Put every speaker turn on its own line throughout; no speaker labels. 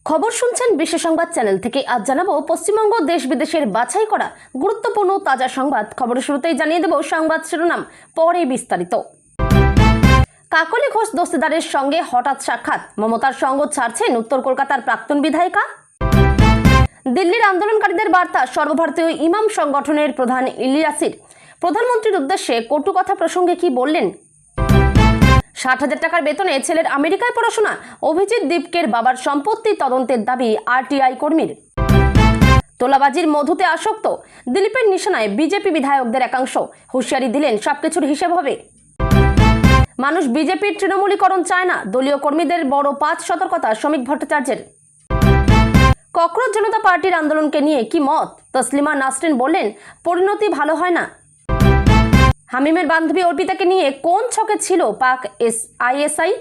খবর শুনছেন বিশেষ সংবাদ চ্যানেল থেকে। আজ জানাবো পশ্চিমবঙ্গ দেশ বিদেশের বাছাই করা গুরুত্বপূর্ণ তাজা সংবাদ। খবরের শুরুতেই জানিয়ে দেব সংবাদ শিরোনাম, পরে বিস্তারিত। কাকলি ঘোষ দস্তিদারের সঙ্গে হঠাৎ সাক্ষাৎ, মমতার সঙ্গ ছাড়ছেন উত্তর কলকাতার প্রাক্তন বিধায়িকা। দিল্লির আন্দোলনকারীদের বার্তা, সর্বভারতীয় ইমাম সংগঠনের প্রধান ইলিয়াসির প্রধানমন্ত্রীর উদ্দেশ্যে কটু কথা প্রসঙ্গে কি বললেন। 60,000 টাকার বেতনে ছেলের আমেরিকায় পড়াশোনা, অভিজিৎ দীপকের বাবার সম্পত্তি তদন্তের দাবি আরটিআই কর্মীর। তোলাবাজির মধুতে আসক্ত, দিলীপের নিশানায় বিজেপি বিধায়কদের একাংশ, হুঁশিয়ারি দিলেন সবকিছুর হিসেব হবে। মানুষ বিজেপির তৃণমূলীকরণ চায় না, দলীয় কর্মীদের বড় 5 সতর্কতা শ্রমিক ভট্টাচার্যের। ককরোচ জনতা পার্টির আন্দোলনকে নিয়ে কি মত, তসলিমা নাসরিন বললেন পরিণতি ভালো হয় না। হামিমের বান্ধবী অর্পিতাকে নিয়ে কোন ছকে ছিল পাক আইএসআই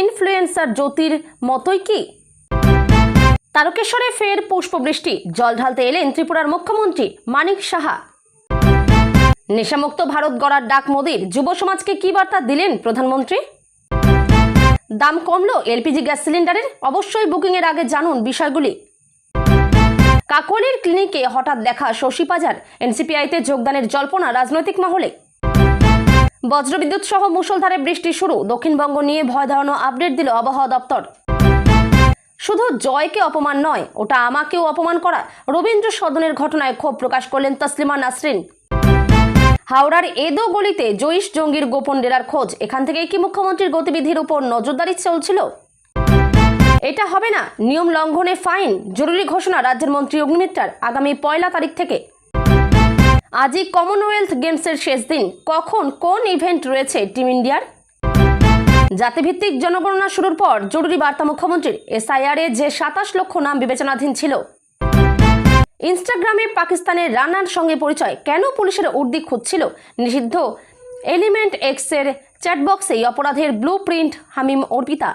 ইনফ্লুয়েন্সার জ্যোতির মতোই কি। তারকেশ্বরে ফের পুষ্পবৃষ্টি, জল ঢালতে এলেন ত্রিপুরার মুখ্যমন্ত্রী মানিক সাহা। নেশামুক্ত ভারত গড়ার ডাক মোদির, যুব সমাজকে কি বার্তা দিলেন প্রধানমন্ত্রী। দাম কমলো এলপিজি গ্যাস সিলিন্ডারের, অবশ্যই বুকিং এর আগে জানুন বিষয়গুলি। কাকলির ক্লিনিকে হঠাৎ দেখা শশী পাজার, এনসিপিআইতে যোগদানের জল্পনা রাজনৈতিক মহলে। বজ্রবিদ্যুৎ সহ মুষলধারে বৃষ্টি শুরু, দক্ষিণবঙ্গ নিয়ে ভয় ধরানো আপডেট দিল আবহাওয়া দপ্তর। শুধু জয়কে অপমান নয়, ওটা আমাকেও অপমান করা, রবীন্দ্র সদনের ঘটনায় ক্ষোভ প্রকাশ করলেন তসলিমা নাসরিন। হাওড়ার এদো গলিতে জইশ জঙ্গির গোপন ডেরার খোঁজ, এখান থেকেই কি মুখ্যমন্ত্রীর গতিবিধির উপর নজরদারি চলছিল। এটা হবে না, নিয়ম লঙ্ঘনে ফাইন, জরুরি ঘোষণা রাজ্যের মন্ত্রী অগ্নিমিত্রার, আগামী 1 তারিখ থেকে। আজই কমনওয়েলথ গেমসের শেষ দিন, কখন কোন ইভেন্ট রয়েছে টিম ইন্ডিয়ার। জাতিভিত্তিক জনগণনা শুরুর পর জরুরি বার্তা মুখ্যমন্ত্রীর, এসআইআর এ যে 27 লক্ষ নাম বিবেচনাধীন ছিল। ইনস্টাগ্রামে পাকিস্তানের রানার সঙ্গে পরিচয়, কেন পুলিশের উর্দি খুঁজছিল। নিষিদ্ধ এলিমেন্ট এক্স এর চ্যাটবক্সেই অপরাধের ব্লু প্রিন্ট হামিম অর্পিতা।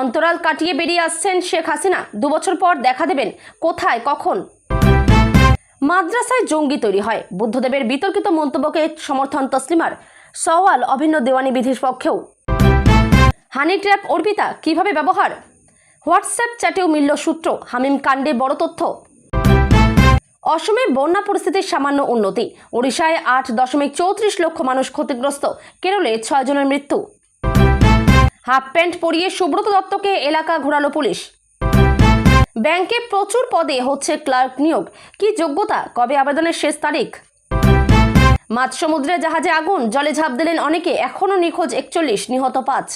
অন্তরাল কাটিয়ে বেরিয়ে আসছেন শেখ হাসিনা, 2 বছর পর দেখা দেবেন, কোথায় কখন। মাদ্রাসায় জঙ্গি তৈরি হয়, বুদ্ধদেবের বিতর্কিত মন্তব্যকে সমর্থন তসলিমার, সওয়াল অভিন্ন দেওয়ানি বিধির পক্ষেও। হানি ট্র্যাপ অর্পিতা কিভাবে ব্যবহার, হোয়াটসঅ্যাপ চ্যাটেও মিলল সূত্র, হামিম কাণ্ডে বড় তথ্য। অসমে বন্যা পরিস্থিতির সামান্য উন্নতি, ওড়িশায় 8.34 লক্ষ মানুষ ক্ষতিগ্রস্ত, কেরলে 6 জনের মৃত্যু। হাফ প্যান্ট পরিয়ে সুব্রত দত্তকে এলাকা ঘোরালো পুলিশ। ব্যাংকে প্রচুর পদে হচ্ছে ক্লার্ক নিয়োগ, কি যোগ্যতা, কবে আবেদনের শেষ তারিখ। মাঝ সমুদ্রে জাহাজে আগুন, জলে ঝাঁপ দিলেন অনেকে, এখনো নিখোঁজ 41, নিহত 5।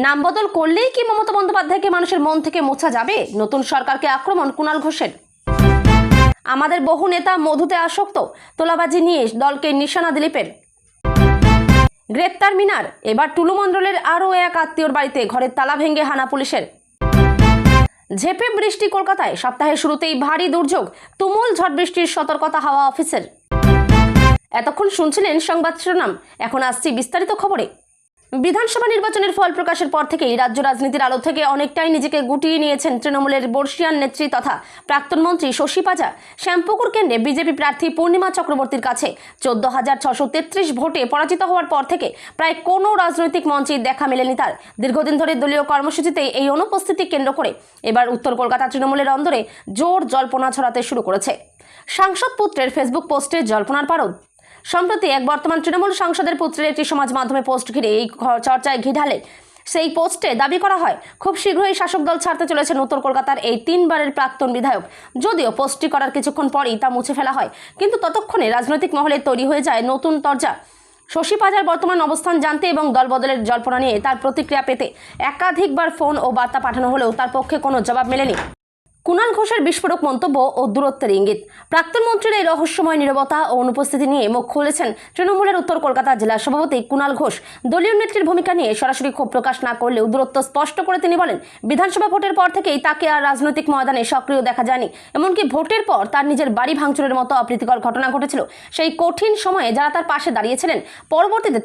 নাম বদল করলেই কি মমতা বন্দ্যোপাধ্যায়কে মানুষের মন থেকে মোছা যাবে, নতুন সরকারকে আক্রমণ কুণাল ঘোষের। আমাদের বহু নেতা মধুতে আসক্ত, তোলাবাজি নিয়ে দলকে নিশানা দিলীপের। গ্রেপ্তার মিনার, এবার টুলু মণ্ডলের আরও এক আত্মীয়র বাড়িতে ঘরের তালা ভেঙে হানা পুলিশের। ঝেঁপে বৃষ্টি কলকাতায়, সপ্তাহের শুরুতেই ভারী দুর্যোগ, তুমুল ঝড় বৃষ্টির সতর্কতা হাওয়া অফিসের। এতক্ষণ শুনছিলেন সংবাদ শিরোনাম, এখন আসছি বিস্তারিত খবরে। বিধানসভা নির্বাচনের ফল প্রকাশের পর থেকেই রাজ্য রাজনীতির আলো থেকে অনেকটাই নিজেকে গুটিয়ে নিয়েছেন তৃণমূলের বর্ষিয়ান নেত্রী তথা প্রাক্তন মন্ত্রী শশী পাজা। শ্যামপুকুর কেন্দ্রে বিজেপি প্রার্থী পূর্ণিমা চক্রবর্তীর কাছে 14,633 ভোটে পরাজিত হওয়ার পর থেকে প্রায় কোনো রাজনৈতিক মঞ্চে দেখা মেলেনি তার। দীর্ঘদিন ধরে দলীয় কর্মসূচিতে এই অনুপস্থিতি কেন্দ্র করে এবার উত্তর কলকাতা তৃণমূলের অন্দরে জোর জল্পনা ছড়াতে শুরু করেছে। সাংসদ পুত্রের ফেসবুক পোস্টে জল্পনার পারদ। সম্প্রতি এক বর্তমান তৃণমূল সাংসদের পুত্রের একটি সমাজ মাধ্যমে পোস্ট ঘিরে এই চর্চায় ঘি ঢালে। সেই পোস্টে দাবি করা হয় খুব শীঘ্রই শাসক দল ছাড়তে চলেছেন উত্তর কলকাতার এই 3 বারের প্রাক্তন বিধায়ক। যদিও পোস্টটি করার কিছুক্ষণ পরই তা মুছে ফেলা হয়, কিন্তু ততক্ষণে রাজনৈতিক মহলে তৈরি হয়ে যায় নতুন তরজা। শশী পাজার বর্তমান অবস্থান জানতে এবং দলবদলের জল্পনা নিয়ে তার প্রতিক্রিয়া পেতে একাধিকবার ফোন ও বার্তা পাঠানো হলেও তার পক্ষে কোনো জবাব মেলেনি। কুণাল ঘোষের বিস্ফোরক মন্তব্য ও দূরত্বের ইঙ্গিত। প্রাক্তন মন্ত্রীর এই রহস্যময় নীরবতা ও অনুপস্থিতি নিয়ে মুখ খুলেছেন তৃণমূলের উত্তর কলকাতা জেলা সভাপতি কুণাল ঘোষ। দলীয় নেত্রীর ভূমিকা নিয়ে সরাসরি ক্ষোভ প্রকাশ না করলেও দূরত্ব স্পষ্ট করে তিনি বলেন, বিধানসভা ভোটের পর থেকেই তাকে আর রাজনৈতিক ময়দানে সক্রিয় দেখা যায়নি। এমনকি ভোটের পর তার নিজের বাড়ি ভাঙচুরের মতো অপ্রীতিকর ঘটনা ঘটেছিল। সেই কঠিন সময়ে যারা তার পাশে দাঁড়িয়েছিলেন, পরবর্তীতে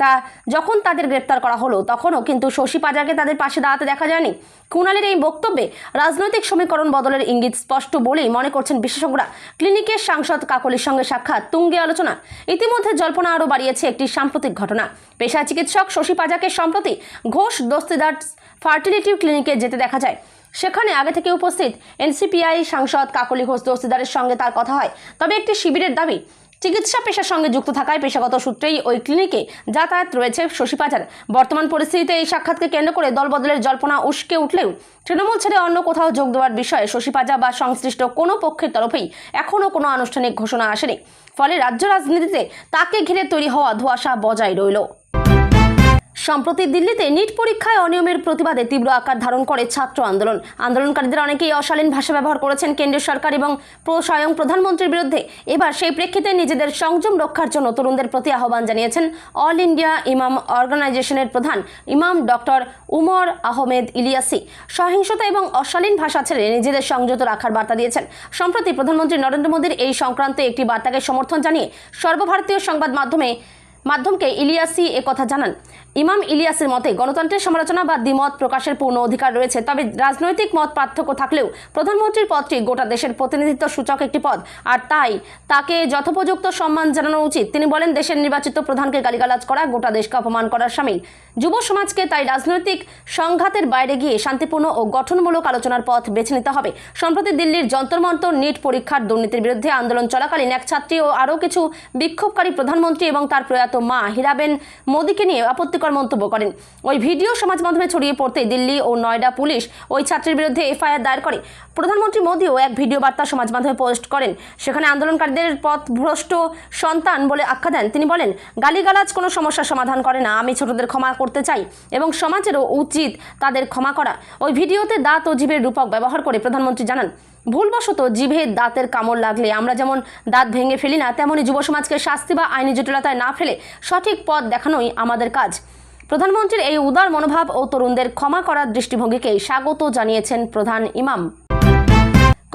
যখন তাদের গ্রেপ্তার করা হলো তখনও কিন্তু শশী পাজাকে তাদের পাশে দাঁড়াতে দেখা যায়নি। কুণালের এই বক্তব্যে রাজনৈতিক সমীকরণ বদলের ইঙ্গিত স্পষ্ট বলেই মনে করছেন বিশেষজ্ঞরা। ক্লিনিকের সাংসদ কাকলির সঙ্গে সাক্ষাৎ তুঙ্গে আলোচনা। ইতিমধ্যে জল্পনা আরও বাড়িয়েছে একটি সাম্প্রতিক ঘটনা। পেশায় চিকিৎসক শশী পাজাকে সম্প্রতি ঘোষ দস্তিদার ফার্টিলিটি ক্লিনিকে যেতে দেখা যায়। সেখানে আগে থেকে উপস্থিত এনসিপিআই সাংসদ কাকলি ঘোষ দস্তিদারের সঙ্গে তার কথা হয়। তবে একটি শিবিরের দাবি, চিকিৎসা পেশার সঙ্গে যুক্ত থাকায় পেশাগত সূত্রেই ওই ক্লিনিকে যাতায়াত রয়েছে শশী পাজার। বর্তমান পরিস্থিতিতে এই সাক্ষাৎকে কেন্দ্র করে দলবদলের জল্পনা উস্কে উঠলেও তৃণমূল ছেড়ে অন্য কোথাও যোগ দেওয়ার বিষয়ে শশী পাজা বা সংশ্লিষ্ট কোনো পক্ষের তরফেই এখনও কোনো আনুষ্ঠানিক ঘোষণা আসেনি। ফলে রাজ্য রাজনীতিতে তাকে ঘিরে তৈরি হওয়া ধোঁয়াশা বজায় রইল। সম্প্রতি দিল্লিতে নিট পরীক্ষায় অনিয়মের প্রতিবাদে তীব্র আকার ধারণ করে ছাত্র আন্দোলন। আন্দোলনকারীদের অনেকেই অশালীন ভাষা ব্যবহার করেছেন কেন্দ্রীয় সরকার এবং স্বয়ং প্রধানমন্ত্রীর বিরুদ্ধে। এবার সেই প্রেক্ষিতে নিজেদের সংযম রক্ষার জন্য তরুণদের প্রতি আহ্বান জানিয়েছেন অল ইন্ডিয়া ইমাম অর্গানাইজেশনের প্রধান ইমাম ডক্টর উমর আহমেদ ইলিয়াসি। সহিংসতা এবং অশালীন ভাষা ছেড়ে নিজেদের সংযত রাখার বার্তা দিয়েছেন। সম্প্রতি প্রধানমন্ত্রী নরেন্দ্র মোদীর এই সংক্রান্ত একটি বার্তাকে সমর্থন জানিয়ে সর্বভারতীয় সংবাদ মাধ্যমকে ইলিয়াসি একথা জানান। ইমাম ইলিয়াসের মতে গণতন্ত্রের সমালোচনা বা দ্বিমত প্রকাশের পূর্ণ অধিকার রয়েছে, তবে রাজনৈতিক মত পার্থক্য থাকলেও প্রধানমন্ত্রীর পদটি গোটা দেশের প্রতিনিধিত্ব সূচক একটি পদ, আর তাই তাকে যথোপযুক্ত সম্মান জানানো উচিত। তিনি বলেন, দেশের নির্বাচিত প্রধানকে গালিগালাজ করা গোটা দেশকে অপমান করার শামিল। যুব সমাজকে তাই রাজনৈতিক সংঘাতের বাইরে গিয়ে শান্তিপূর্ণ ও গঠনমূলক আলোচনার পথ বেছে নিতে হবে। সম্প্রতি দিল্লির যন্তর মন্তর নিট পরীক্ষার দুর্নীতির বিরুদ্ধে আন্দোলন চলাকালীন এক ছাত্রী ও আরও কিছু বিক্ষোভকারী প্রধানমন্ত্রী এবং তার প্রয়াত মা হীরাবেন মোদীকে নিয়ে আপত্তিকর মন্তব্য করেন। ওই ভিডিও সমাজ মাধ্যমে ছড়িয়ে পড়তে দিল্লি ও নয়ডা পুলিশ ওই ছাত্রীর বিরুদ্ধে এফআইআর দায়ের করে। প্রধানমন্ত্রী মোদীও এক ভিডিও বার্তা সমাজ মাধ্যমে পোস্ট করেন। সেখানে আন্দোলনকারীদের পথভ্রষ্ট সন্তান বলে আখ্যা দেন। তিনি বলেন, গালিগালাজ কোনো সমস্যার সমাধান করে না। আমি ছোটদের ক্ষমা করতে চাই এবং সমাজেরও উচিত তাদের ক্ষমা করা। ওই ভিডিওতে দাঁত ও জিভের রূপক ব্যবহার করে প্রধানমন্ত্রী জানান, ভুলবশত জিভে দাঁতের কামড় লাগলে আমরা যেমন দাঁত ভেঙে ফেলি না, তেমনই যুব সমাজকে শাস্তি বা আইনি জটিলতায় না ফেলে সঠিক পথ দেখানোই আমাদের কাজ। প্রধানমন্ত্রীর এই উদার মনোভাব ও তরুণদের ক্ষমা করার দৃষ্টিভঙ্গিকে স্বাগত জানিয়েছেন প্রধান ইমাম।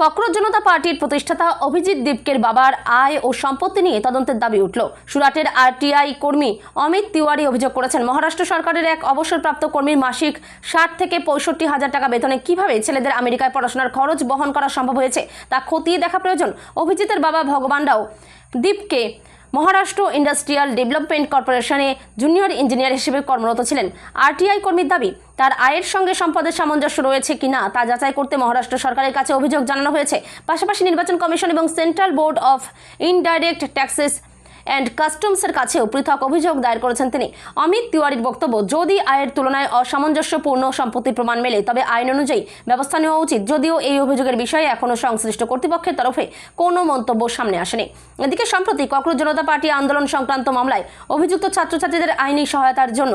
ককরোচ জনতা পার্টির প্রতিষ্ঠাতা অভিজিৎ দীপকের বাবার আয় ও সম্পত্তি নিয়ে তদন্তের দাবি উঠল। সুরাটের আরটিআই কর্মী অমিত তিওয়ারি অভিযোগ করেছেন, মহারাষ্ট্র সরকারের এক অবসরপ্রাপ্ত কর্মীর মাসিক 60 থেকে 65,000 টাকা বেতনে কিভাবে ছেলেদের আমেরিকায় পড়াশোনার খরচ বহন করা সম্ভব হয়েছে তা খতিয়ে দেখা প্রয়োজন। অভিজিতের বাবা ভগবান রাও দীপকে মহারাষ্ট্র ইন্ডাস্ট্রিয়াল ডেভেলপমেন্ট কর্পোরেশনে জুনিয়র ইঞ্জিনিয়ার হিসেবে কর্মরত ছিলেন। আরটিআই কর্মীর দাবি, তার আয়ের সঙ্গে সম্পদের সামঞ্জস্য রয়েছে কিনা তা যাচাই করতে মহারাষ্ট্র সরকারের কাছে অভিযোগ জানানো হয়েছে। পাশাপাশি নির্বাচন কমিশন এবং central board of indirect taxes and কাস্টমসের কাছেও পৃথক অভিযোগ দায়ের করেছেন তিনি। অমিত তিওয়ারির বক্তব্য, যদি আয়ের তুলনায় অসামঞ্জস্যপূর্ণ সম্পত্তির প্রমাণ মেলে তবে আইন অনুযায়ী ব্যবস্থা নেওয়া উচিত। যদিও এই অভিযোগের বিষয়ে এখনও সংশ্লিষ্ট কর্তৃপক্ষের তরফে কোনো মন্তব্য সামনে আসেনি। এদিকে সম্প্রতি ককরোচ জনতা পার্টি আন্দোলন সংক্রান্ত মামলায় অভিযুক্ত ছাত্রছাত্রীদের আইনি সহায়তার জন্য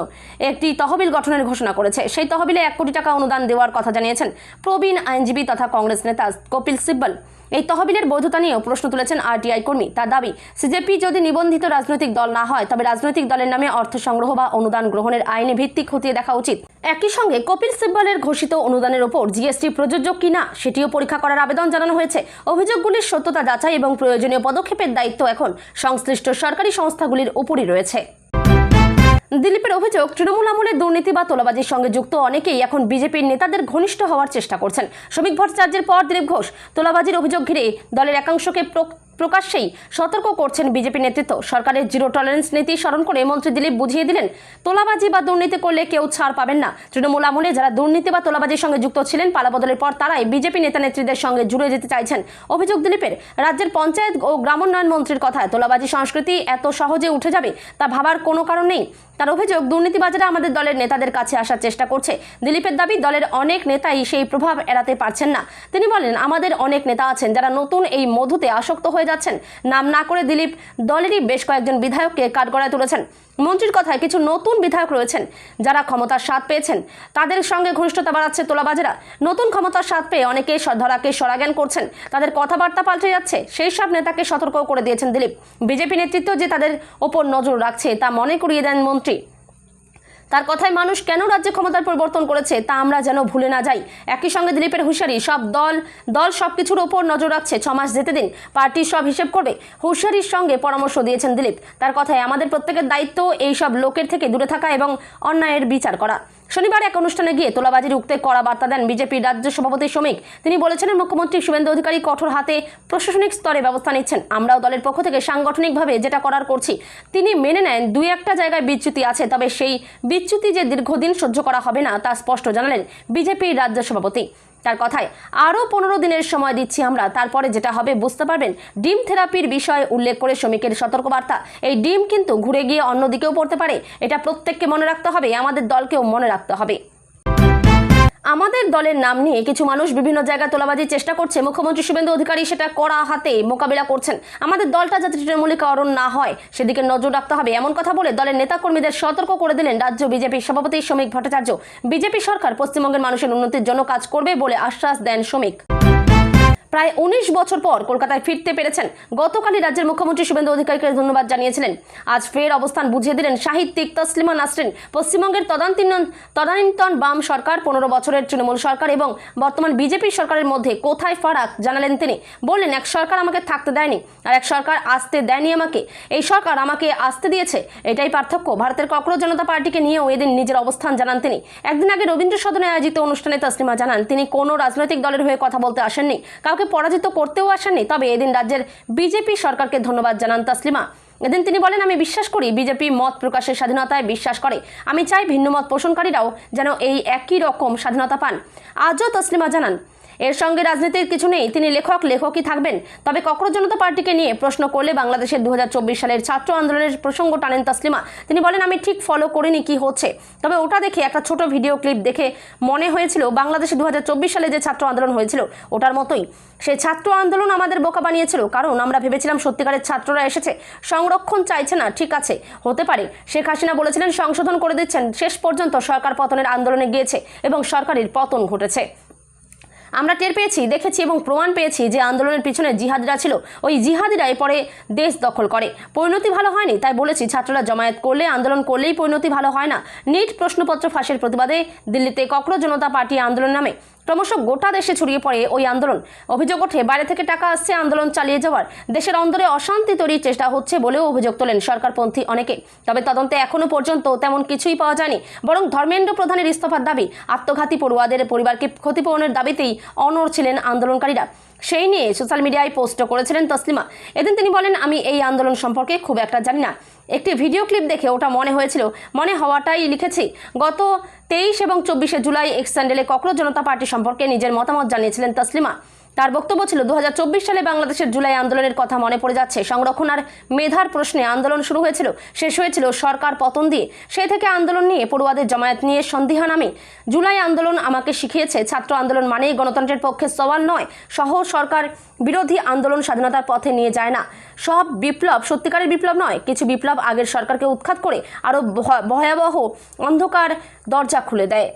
একটি তহবিল গঠনের ঘোষণা করেছে। সেই তহবিলে 1 কোটি টাকা অনুদান দেওয়ার কথা জানিয়েছেন প্রবীণ আইনজীবী তথা কংগ্রেস নেতা কপিল সিব্বল। এই তহবিলের বৈধতা নিয়েও প্রশ্ন তুলেছেন আরটিআই কর্মী। তার দাবি, সিজেপি যদি নিবন্ধিত রাজনৈতিক দল না হয় তবে রাজনৈতিক দলের নামে অর্থ সংগ্রহ বা অনুদান গ্রহণের আইনি ভিত্তি খতিয়ে দেখা উচিত। একই সঙ্গে কপিল সিব্বলের ঘোষিত অনুদানের ওপর জিএসটি প্রযোজ্য কিনা সেটিও পরীক্ষা করার আবেদন জানানো হয়েছে। অভিযোগগুলির সত্যতা যাচাই এবং প্রয়োজনীয় পদক্ষেপের দায়িত্ব এখন সংশ্লিষ্ট সরকারি সংস্থাগুলির উপরই রয়েছে। দিলীপের অভিযোগ, তৃণমূল আমলের দুর্নীতি বা তোলাবাজির সঙ্গে যুক্ত অনেকেই এখন বিজেপির নেতাদের ঘনিষ্ঠ হওয়ার চেষ্টা করছেন। শ্রমিক ভট্টাচার্যের পর দিলীপ ঘোষ তোলাবাজির অভিযোগ ঘিরে দলের একাংশকে প্রকাশ্যেই সতর্ক করছেন বিজেপি নেতৃত্ব। সরকারের জিরো টলারেন্স নীতি স্মরণ করে মন্ত্রী দিলীপ বুঝিয়ে দিলেন, তোলাবাজি বা দুর্নীতি করলে কেউ ছাড় পাবেন না। তৃণমূল আমলে যারা দুর্নীতি বা তোলাবাজির সঙ্গে যুক্ত ছিলেন, পালাবদলের পর তারাই বিজেপি নেতা নেত্রীদের সঙ্গে জুড়ে যেতে চাইছেন। অভিযোগ দিলীপের, রাজ্যের পঞ্চায়েত ও গ্রামোন্নয়ন মন্ত্রীর কথায় তোলাবাজি সংস্কৃতি এত সহজে উঠে যাবে তা ভাবার কোনো কারণ নেই। তার অভিযোগ, দুর্নীতিবাজরা আমাদের দলের নেতাদের কাছে আসার চেষ্টা করছে। দিলীপের দাবি, দলের অনেক নেতাই সেই প্রভাব এড়াতে পারছেন না। তিনি বলেন, আমাদের অনেক নেতা আছেন যারা নতুন এই মধুতে আসক্ত হয়ে যাচ্ছেন। নাম না করে দিলীপ দলেরই বেশ কয়েকজন বিধায়ককে কাঠগড়ায় তুলেছেন। মন্ত্রীর কথায় কিছু নতুন বিধায়ক রয়েছেন যারা ক্ষমতার স্বাদ পেয়েছেন, তাদের সঙ্গে ঘনিষ্ঠতা বাড়াচ্ছে তোলাবাজেরা। নতুন ক্ষমতার স্বাদ পেয়ে অনেকে ধরাকে সরাজ্ঞান করছেন, তাদের কথাবার্তা পাল্টে যাচ্ছে। সেই সব নেতাকে সতর্ক করে দিয়েছেন দিলীপ। বিজেপি নেতৃত্ব যে তাদের ওপর নজর রাখছে তা মনে করিয়ে দেন মন্ত্রী। তার কথায় মানুষ কেন রাজ্যে ক্ষমতার পরিবর্তন করেছে তা আমরা যেন ভুলে না যাই। একই সঙ্গে দিলীপের হুঁশিয়ারি, সব দল সবকিছুর ওপর নজর রাখছে, 6 মাস যেতে দিন, পার্টি সব হিসেব করবে। হুঁশিয়ারির সঙ্গে পরামর্শ দিয়েছেন দিলীপ। তার কথায়, আমাদের প্রত্যেকের দায়িত্ব এই সব লোকের থেকে দূরে থাকা এবং অন্যায়ের বিচার করা। শনিবার এক অনুষ্ঠানে গিয়ে তোলাবাজি রুখতে কড়া বার্তা দেন বিজেপির রাজ্য সভাপতি শ্রমিক। তিনি বলেছিলেন, মুখ্যমন্ত্রী শুভেন্দু অধিকারী কঠোর হাতে প্রশাসনিক স্তরে ব্যবস্থা নিচ্ছেন। আমরাও দলের পক্ষ থেকে সাংগঠনিকভাবে যেটা করার করছি। তিনি মেনে নেন 2-1টা জায়গায় বিচ্যুতি আছে, তবে সেই বিচ্যুতি যে দীর্ঘদিন সহ্য করা হবে না তা স্পষ্ট জানালেন বিজেপির রাজ্য সভাপতি। তার কথায় আরও 15 দিনের সময় দিচ্ছি আমরা, তারপরে যেটা হবে বুঝতে পারবেন। ডিম থেরাপির বিষয়ে উল্লেখ করে শ্রমিকের সতর্কবার্তা, এই ডিম কিন্তু ঘুরে গিয়ে অন্যদিকেও পড়তে পারে, এটা প্রত্যেককে মনে রাখতে হবে, আমাদের দলকেও মনে রাখতে হবে। আমাদের দলের নাম নিয়ে কিছু মানুষ বিভিন্ন জায়গায় তোলাবাজির চেষ্টা করছে, মুখ্যমন্ত্রী শুভেন্দু অধিকারী সেটা কড়া হাতে মোকাবিলা করছেন। আমাদের দলটা যাতে তৃণমূলীকরণ না হয় সেদিকে নজর রাখতে হবে, এমন কথা বলে দলের নেতাকর্মীদের সতর্ক করে দিলেন রাজ্য বিজেপির সভাপতি শ্রমিক ভট্টাচার্য। বিজেপি সরকার পশ্চিমবঙ্গের মানুষের উন্নতির জন্য কাজ করবে বলে আশ্বাস দেন শ্রমিক। প্রায় 19 বছর পর কলকাতায় ফিরতে পেরেছেন। গতকালই রাজ্যের মুখ্যমন্ত্রী শুভেন্দু অধিকারীকে ধন্যবাদ জানিয়েছিলেন। আজ ফের অবস্থান বুঝিয়ে দিলেন সাহিত্যিক তসলিমা নাসরিন। পশ্চিমবঙ্গের তদানীন্তন বাম সরকার, 15 বছরের তৃণমূল সরকার এবং বর্তমান বিজেপি সরকারের মধ্যে কোথায় ফারাক জানালেন তিনি। বললেন, এক সরকার আমাকে থাকতে দেয়নি আর এক সরকার আসতে দেয়নি আমাকে, এই সরকার আমাকে আসতে দিয়েছে, এটাই পার্থক্য। ভারতের ককরোচ জনতা পার্টিকে নিয়েও এদিন নিজের অবস্থান জানান তিনি। একদিন আগে রবীন্দ্র সদনে আয়োজিত অনুষ্ঠানে তসলিমা জানান তিনি কোনো রাজনৈতিক দলের হয়ে কথা বলতে আসেননি, কাউকে পরাজিত করতেও আসেননি, তবে এদিন রাজ্যের বিজেপি সরকারকে ধন্যবাদ জানান তসলিমা। এদিন তিনি বলেন, আমি বিশ্বাস করি বিজেপি মত প্রকাশের স্বাধীনতায় বিশ্বাস করে, আমি চাই ভিন্ন মত পোষণকারীরাও যেন এই একই রকম স্বাধীনতা পান। আজও তসলিমা জানান এর সঙ্গে রাজনীতির কিছু নেই, তিনি লেখকই থাকবেন। তবে ককরোচ জনতা পার্টিকে নিয়ে প্রশ্ন করলে বাংলাদেশের 2024 সালের ছাত্র আন্দোলনের প্রসঙ্গ টানেন তসলিমা। তিনি বলেন, আমি ঠিক ফলো করিনি কি হচ্ছে, তবে ওটা দেখে একটা ছোট ভিডিও ক্লিপ দেখে মনে হয়েছিল বাংলাদেশে 2024 সালে যে ছাত্র আন্দোলন হয়েছিল ওটার মতোই। সেই ছাত্র আন্দোলন আমাদের বোকা বানিয়েছিল, কারণ আমরা ভেবেছিলাম সত্যিকারের ছাত্ররা এসেছে, সংরক্ষণ চাইছে না। ঠিক আছে, হতে পারে শেখ হাসিনা বলেছিলেন সংশোধন করে দিচ্ছেন, শেষ পর্যন্ত সরকার পতনের আন্দোলনে গিয়েছে এবং সরকারের পতন ঘটেছে। আমরা টের পেয়েছি, দেখেছি এবং প্রমাণ পেয়েছি যে আন্দোলনের পিছনে জিহাদিরা ছিল, ওই জিহাদিরাই পরে দেশ দখল করে। পরিণতি ভালো হয়নি, তাই বলেছি ছাত্ররা জমায়েত করলে, আন্দোলন করলেই পরিণতি ভালো হয় না। নিট প্রশ্নপত্র ফাঁসের প্রতিবাদে দিল্লিতে ককরোচ জনতা পার্টি আন্দোলন নামে ক্রমশ গোটা দেশে ছড়িয়ে পড়ে ওই আন্দোলন। অভিযোগ ওঠে বাইরে থেকে টাকা আসছে আন্দোলন চালিয়ে যাওয়ার, দেশের অন্দরে অশান্তি তৈরির চেষ্টা হচ্ছে বলেও অভিযোগ তোলেন সরকারপন্থী অনেকে। তবে তদন্তে এখনো পর্যন্ত তেমন কিছুই পাওয়া যায়নি, বরং ধর্মেন্দ্র প্রধানের ইস্তফার দাবি, আত্মঘাতী পড়ুয়াদের পরিবারকে ক্ষতিপূরণের দাবিতেই অনড় ছিলেন আন্দোলনকারীরা। সেই নিয়ে সোশ্যাল মিডিয়ায় পোস্ট করেছিলেন তসলিমা। এদিন তিনি বলেন, আমি এই আন্দোলন সম্পর্কে খুব একটা জানি না, একটি ভিডিও ক্লিপ দেখে ওটা মনে হওয়াটাই লিখেছি। গত 23 এবং 24 জুলাই এক্স স্যান্ডেলে ককরোচ জনতা পার্টি সম্পর্কে নিজের মতামত জানিয়েছিলেন তসলিমা। তার বক্তব্য ছিল, 2024 সালে বাংলাদেশের জুলাই আন্দোলনের কথা মনে পড়ে যাচ্ছে। সংরক্ষণ আর মেধার প্রশ্নে আন্দোলন শুরু হয়েছিল, শেষ হয়েছিল সরকার পতন দিয়ে। সেই থেকে আন্দোলন নিয়ে, পড়ুয়াদের জমায়েত নিয়ে সন্দিহান আমি। জুলাই আন্দোলন আমাকে শিখিয়েছে ছাত্র আন্দোলন মানেই গণতন্ত্রের পক্ষে সওয়াল নয়, সহ সরকার বিরোধী আন্দোলন স্বাধীনতার পথে নিয়ে যায় না। সব বিপ্লব সত্যিকারের বিপ্লব নয়, কিছু বিপ্লব আগের সরকারকে উৎখাত করে আরও ভয়াবহ অন্ধকার দরজা খুলে দেয়।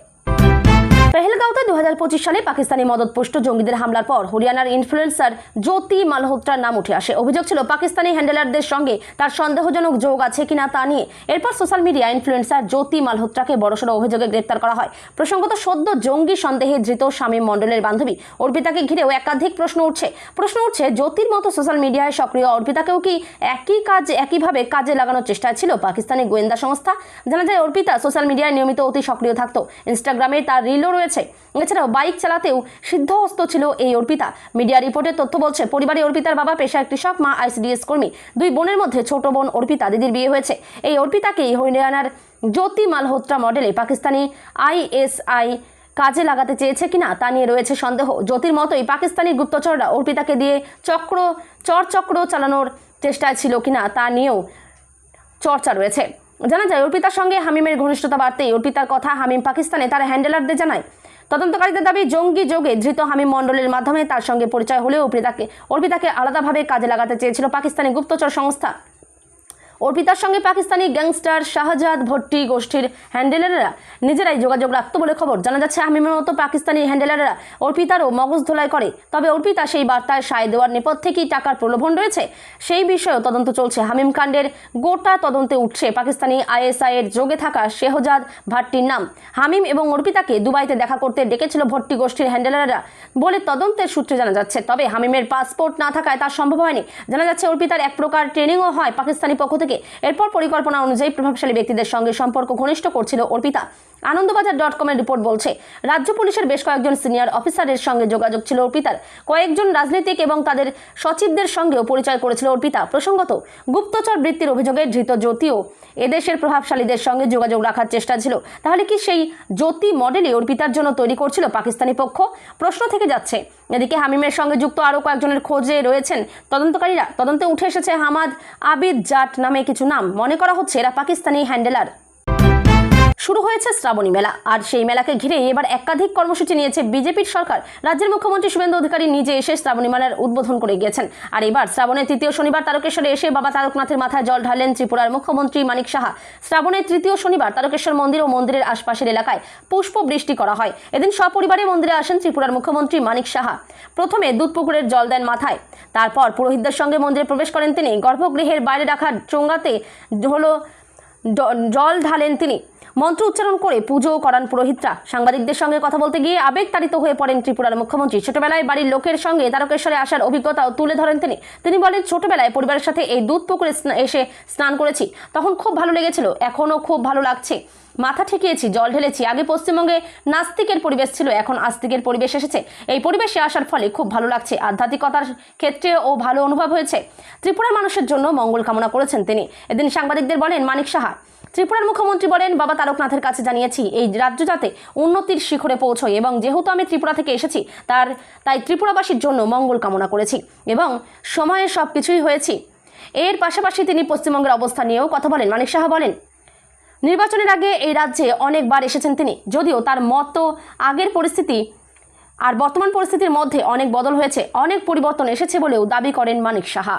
পেহেলগাঁওতে 2025 সালে পাকিস্তানি মদতপুষ্ট জঙ্গিদের হামলার পর হরিয়ানার ইনফ্লুয়েন্সার জ্যোতি মালহোত্রার নাম উঠে আসে। অভিযোগ ছিল পাকিস্তানি হ্যান্ডেলারদের সঙ্গে তার সন্দেহজনক যোগ আছে কিনা তা নিয়ে। এরপর সোশ্যাল মিডিয়া ইনফ্লুয়েন্সার জ্যোতি মালহোত্রাকে বড়সড় অভিযোগে গ্রেপ্তার করা হয়। প্রসঙ্গত, সদ্য জঙ্গি সন্দেহে ধৃত শামীম মণ্ডলের বান্ধবী অর্পিতাকে ঘিরেও একাধিক প্রশ্ন উঠছে জ্যোতির মতো সোশ্যাল মিডিয়ায় সক্রিয় অর্পিতাকেও কি একইভাবে কাজে লাগানোর চেষ্টা ছিল পাকিস্তানি গোয়েন্দা সংস্থা? জানা যায়, অর্পিতা সোশ্যাল মিডিয়ায় নিয়মিত অতি সক্রিয় থাকত। ইনস্টাগ্রামে তার রিলও রয়েছে। এছাড়াও বাইক চালাতেও সিদ্ধহস্ত ছিল এই অর্পিতা। মিডিয়া রিপোর্টের তথ্য বলছে, পরিবারে অর্পিতার বাবা পেশায় কৃষক, মা ICDS কর্মী। দুই বোনের মধ্যে ছোট বোন অর্পিতা, দিদির বিয়ে হয়েছে। এই অর্পিতাকেই হরিয়ানার জ্যোতি মালহোত্রা মডেলে পাকিস্তানি ISI কাজে লাগাতে চেয়েছে কিনা তা নিয়ে রয়েছে সন্দেহ। জ্যোতির মতোই পাকিস্তানি গুপ্তচররা অর্পিতাকে দিয়ে চক্র চালানোর চেষ্টায় ছিল কিনা তা নিয়েও চর্চা রয়েছে। জানা যায়, অর্পিতার সঙ্গে হামিমের ঘনিষ্ঠতা বাড়তেই অর্পিতার কথা হামিম পাকিস্তানে তার হ্যান্ডেলারদের জানায়। তদন্তকারীদের দাবি, জঙ্গি যোগে ধৃত হামিম মণ্ডলের মাধ্যমে তার সঙ্গে পরিচয় হলেও অর্পিতাকে আলাদাভাবে কাজে লাগাতে চেয়েছিল পাকিস্তানি গুপ্তচর সংস্থা। অর্পিতার সঙ্গে পাকিস্তানি গ্যাংস্টার শাহজাদ ভট্টি গোষ্ঠীর হ্যান্ডেলাররা নিজেরাই যোগাযোগ রাখত বলে খবর। জানা যাচ্ছে, হামিমের মতো পাকিস্তানি হ্যান্ডেলাররা অর্পিতারও মগজ ধোলাই করে। তবে অর্পিতা সেই বার্তায় সায় দেওয়ার নেপথ্যে কি টাকার প্রলোভন রয়েছে, সেই বিষয়েও তদন্ত চলছে। হামিম কাণ্ডের গোটা তদন্তে উঠছে পাকিস্তানি ISI এর যোগে থাকা শাহজাদ ভাট্টির নাম। হামিম এবং অর্পিতাকে দুবাইতে দেখা করতে ডেকেছিল ভট্টি গোষ্ঠীর হ্যান্ডেলাররা বলে তদন্তের সূত্রে জানা যাচ্ছে। তবে হামিমের পাসপোর্ট না থাকায় তা সম্ভব হয়নি। জানা যাচ্ছে, অর্পিতার এক প্রকার ট্রেনিংও হয় পাকিস্তানি পক্ষ থেকে। থেকে। এরপর পরিকল্পনা অনুযায়ী প্রভাবশালী ব্যক্তিদের সঙ্গে সম্পর্ক ঘনিষ্ঠ করছিল অর্পিতা। আনন্দবাজার.com-এর রিপোর্ট বলছে, রাজ্য পুলিশের বেশ কয়েকজন সিনিয়র অফিসারের সঙ্গে যোগাযোগ ছিল অর্পিতার। কয়েকজন রাজনীতিক এবং তাদের সচিবদের সঙ্গেও পরিচয় করেছিল অর্পিতা। প্রসঙ্গত, গুপ্তচর বৃত্তির অভিযোগে ধৃত জ্যোতিও এদেশের প্রভাবশালীদের সঙ্গে যোগাযোগ রাখার চেষ্টা ছিল। তাহলে কি সেই জ্যোতি মডেলই অর্পিতার জন্য তৈরি করছিল পাকিস্তানি পক্ষ? প্রশ্ন থেকে যাচ্ছে। এদিকে হামিমের সঙ্গে যুক্ত আরও কয়েকজনের খোঁজে রয়েছেন তদন্তকারীরা। তদন্তে উঠে এসেছে হামাদ আবিদ জাট নামে কিছু নাম। মনে করা হচ্ছে এরা পাকিস্তানি হ্যান্ডেলার। শুরু হয়েছে শ্রাবণী মেলা, আর সেই মেলাকে ঘিরে এবার একাধিক কর্মসূচি নিয়েছে বিজেপির সরকার। রাজ্যের মুখ্যমন্ত্রী শুভেন্দু অধিকারী নিজে এসে শ্রাবণী মেলার উদ্বোধন করে গিয়েছেন। আর এবার শ্রাবণের তৃতীয় শনিবার তারকেশ্বরে এসে বাবা তারকনাথের মাথায় জল ঢাললেন ত্রিপুরার মুখ্যমন্ত্রী মানিক সাহা। শ্রাবণের তৃতীয় শনিবার তারকেশ্বর মন্দির ও মন্দিরের আশপাশের এলাকায় পুষ্প বৃষ্টি করা হয়। এদিন সপরিবারে মন্দিরে আসেন ত্রিপুরার মুখ্যমন্ত্রী মানিক সাহা। প্রথমে দুধপুকুরের জল দেন মাথায়, তারপর পুরোহিতদের সঙ্গে মন্দিরে প্রবেশ করেন তিনি। গর্ভগৃহের বাইরে রাখা চোঙ্গাতে জল ঢালেন তিনি। মন্ত্র উচ্চারণ করে পুজো করান পুরোহিতরা। সাংবাদিকদের সঙ্গে কথা বলতে গিয়ে আবেগতাড়িত হয়ে পড়েন ত্রিপুরার মুখ্যমন্ত্রী। ছোটবেলায় বাড়ির লোকের সঙ্গে তারকেশ্বরে আসার অভিজ্ঞতাও তুলে ধরেন তিনি বলেন, ছোটবেলায় পরিবারের সাথে এই দুধ পুকুরে এসে স্নান করেছি, তখন খুব ভালো লেগেছিল, এখনও খুব ভালো লাগছে। মাথা ঠেকিয়েছি, জল ঢেলেছি। আগে পশ্চিমবঙ্গে নাস্তিকের পরিবেশ ছিল, এখন আস্তিকের পরিবেশ এসেছে। এই পরিবেশে আসার ফলে খুব ভালো লাগছে। আধ্যাত্মিকতার ক্ষেত্রেও ভালো অনুভব হয়েছে। ত্রিপুরার মানুষের জন্য মঙ্গল কামনা করেছেন তিনি। এদিন সাংবাদিকদের বলেন মানিক সাহা। ত্রিপুরার মুখ্যমন্ত্রী বলেন, বাবা তারকনাথের কাছে জানিয়েছি এই রাজ্য যাতে উন্নতির শিখরে পৌঁছয়, এবং যেহেতু আমি ত্রিপুরা থেকে এসেছি তাই ত্রিপুরাবাসীর জন্য মঙ্গল কামনা করেছি এবং সময়ে সব কিছুই হয়েছি। এর পাশাপাশি তিনি পশ্চিমবঙ্গের অবস্থা নিয়েও কথা বলেন। মানিক সাহা বলেন, নির্বাচনের আগে এই রাজ্যে অনেকবার এসেছেন তিনি, যদিও তার মতো আগের পরিস্থিতি আর বর্তমান পরিস্থিতির মধ্যে অনেক বদল হয়েছে, অনেক পরিবর্তন এসেছে বলেও দাবি করেন মানিক সাহা।